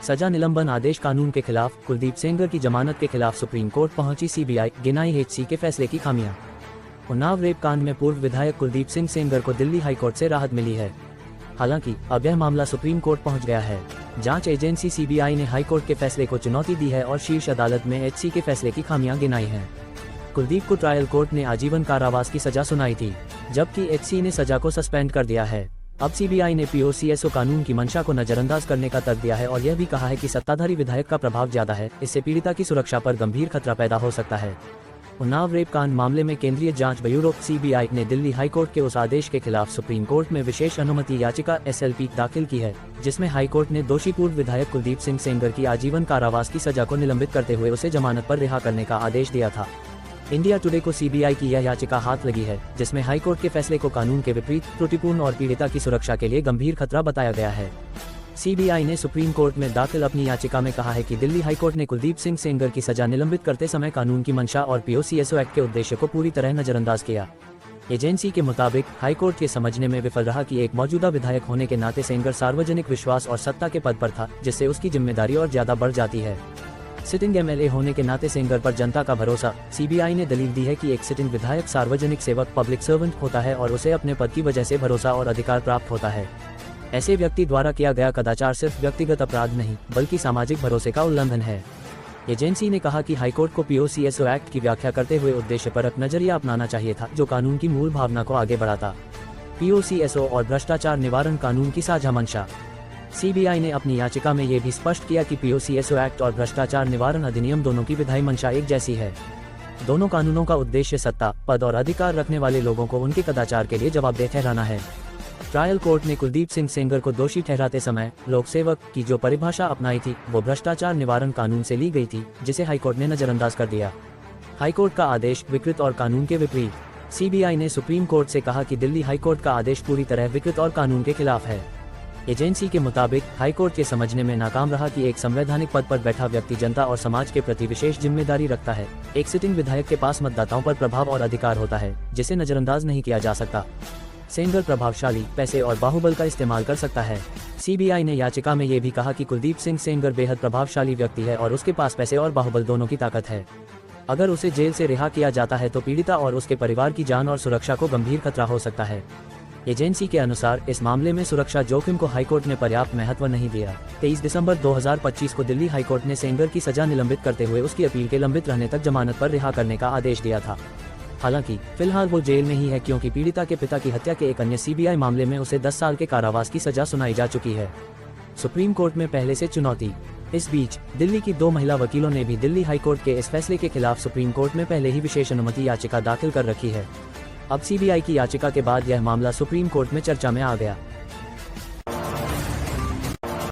सजा निलंबन आदेश कानून के खिलाफ, कुलदीप सेंगर की जमानत के खिलाफ सुप्रीम कोर्ट पहुंची सीबीआई, गिनाई एचसी के फैसले की खामियां। उन्नाव रेप कांड में पूर्व विधायक कुलदीप सिंह सेंगर को दिल्ली हाईकोर्ट से राहत मिली है। हालांकि अब यह मामला सुप्रीम कोर्ट पहुंच गया है। जांच एजेंसी सीबीआई ने हाईकोर्ट के फैसले को चुनौती दी है और शीर्ष अदालत में एचसी के फैसले की खामियां गिनाई हैं। कुलदीप को ट्रायल कोर्ट ने आजीवन कारावास की सजा सुनाई थी, जबकि एचसी ने सजा को सस्पेंड कर दिया है। अब सीबीआई ने पीओसीएसओ कानून की मंशा को नजरअंदाज करने का तर्क दिया है और यह भी कहा है कि सत्ताधारी विधायक का प्रभाव ज्यादा है, इससे पीड़िता की सुरक्षा पर गंभीर खतरा पैदा हो सकता है। उन्नाव रेप कांड मामले में केंद्रीय जांच ब्यूरो सीबीआई ने दिल्ली हाईकोर्ट के उस आदेश के खिलाफ सुप्रीम कोर्ट में विशेष अनुमति याचिका एसएलपी दाखिल की है, जिसमें हाईकोर्ट ने दोषी पूर्व विधायक कुलदीप सिंह सेंगर की आजीवन कारावास की सजा को निलंबित करते हुए उसे जमानत पर रिहा करने का आदेश दिया था। इंडिया टुडे को सीबीआई की यह याचिका हाथ लगी है, जिसमें हाईकोर्ट के फैसले को कानून के विपरीत, त्रुटिपूर्ण और पीड़िता की सुरक्षा के लिए गंभीर खतरा बताया गया है। सीबीआई ने सुप्रीम कोर्ट में दाखिल अपनी याचिका में कहा है कि दिल्ली हाईकोर्ट ने कुलदीप सिंह सेंगर की सजा निलंबित करते समय कानून की मंशा और पीओसीएसओ एक्ट के उद्देश्य को पूरी तरह नजरअंदाज किया। एजेंसी के मुताबिक हाईकोर्ट ये समझने में विफल रहा कि एक मौजूदा विधायक होने के नाते सेंगर सार्वजनिक विश्वास और सत्ता के पद पर था, जिससे उसकी जिम्मेदारी और ज्यादा बढ़ जाती है। सिटिंग एमएलए होने के नाते सेंगर पर जनता का भरोसा। सीबीआई ने दलील दी है कि एक सिटिंग विधायक सार्वजनिक सेवक पब्लिक सर्वेंट होता है और उसे अपने पद की वजह से भरोसा और अधिकार प्राप्त होता है। ऐसे व्यक्ति द्वारा किया गया कदाचार सिर्फ व्यक्तिगत अपराध नहीं, बल्कि सामाजिक भरोसे का उल्लंघन है। एजेंसी ने कहा कि हाईकोर्ट को पीओसीएसओ एक्ट की व्याख्या करते हुए उद्देश्यपरक नजरिया अपनाना चाहिए था, जो कानून की मूल भावना को आगे बढ़ाता। पीओसीएसओ और भ्रष्टाचार निवारण कानून की साझा मंशा। सीबीआई ने अपनी याचिका में ये भी स्पष्ट किया कि पीओसीएसओ एक्ट और भ्रष्टाचार निवारण अधिनियम दोनों की विधायी मंशा एक जैसी है। दोनों कानूनों का उद्देश्य सत्ता, पद और अधिकार रखने वाले लोगों को उनके कदाचार के लिए जवाबदेह ठहराना है। ट्रायल कोर्ट ने कुलदीप सिंह सेंगर को दोषी ठहराते समय लोक सेवक की जो परिभाषा अपनाई थी, वो भ्रष्टाचार निवारण कानून से ली गई थी, जिसे हाईकोर्ट ने नजरअंदाज कर दिया। हाईकोर्ट का आदेश विकृत और कानून के विपरीत। सीबीआई ने सुप्रीम कोर्ट से कहा कि दिल्ली हाईकोर्ट का आदेश पूरी तरह विकृत और कानून के खिलाफ है। एजेंसी के मुताबिक हाईकोर्ट ये समझने में नाकाम रहा कि एक संवैधानिक पद पर बैठा व्यक्ति जनता और समाज के प्रति विशेष जिम्मेदारी रखता है। एक सिटिंग विधायक के पास मतदाताओं पर प्रभाव और अधिकार होता है, जिसे नजरअंदाज नहीं किया जा सकता। सेंगर प्रभावशाली, पैसे और बाहुबल का इस्तेमाल कर सकता है। सीबीआई ने याचिका में ये भी कहा कि कुलदीप सिंह सेंगर बेहद प्रभावशाली व्यक्ति है और उसके पास पैसे और बाहुबल दोनों की ताकत है। अगर उसे जेल से रिहा किया जाता है तो पीड़िता और उसके परिवार की जान और सुरक्षा को गंभीर खतरा हो सकता है। एजेंसी के अनुसार इस मामले में सुरक्षा जोखिम को हाईकोर्ट ने पर्याप्त महत्व नहीं दिया। 23 दिसंबर 2025 को दिल्ली हाईकोर्ट ने सेंगर की सजा निलंबित करते हुए उसकी अपील के लंबित रहने तक जमानत पर रिहा करने का आदेश दिया था। हालांकि फिलहाल वो जेल में ही है, क्योंकि पीड़िता के पिता की हत्या के एक अन्य सीबीआई मामले में उसे 10 साल के कारावास की सजा सुनाई जा चुकी है। सुप्रीम कोर्ट में पहले से चुनौती। इस बीच दिल्ली की 2 महिला वकीलों ने भी दिल्ली हाईकोर्ट के इस फैसले के खिलाफ सुप्रीम कोर्ट में पहले ही विशेष अनुमति याचिका दाखिल कर रखी है। अब सीबीआई की याचिका के बाद यह मामला सुप्रीम कोर्ट में चर्चा में आ गया।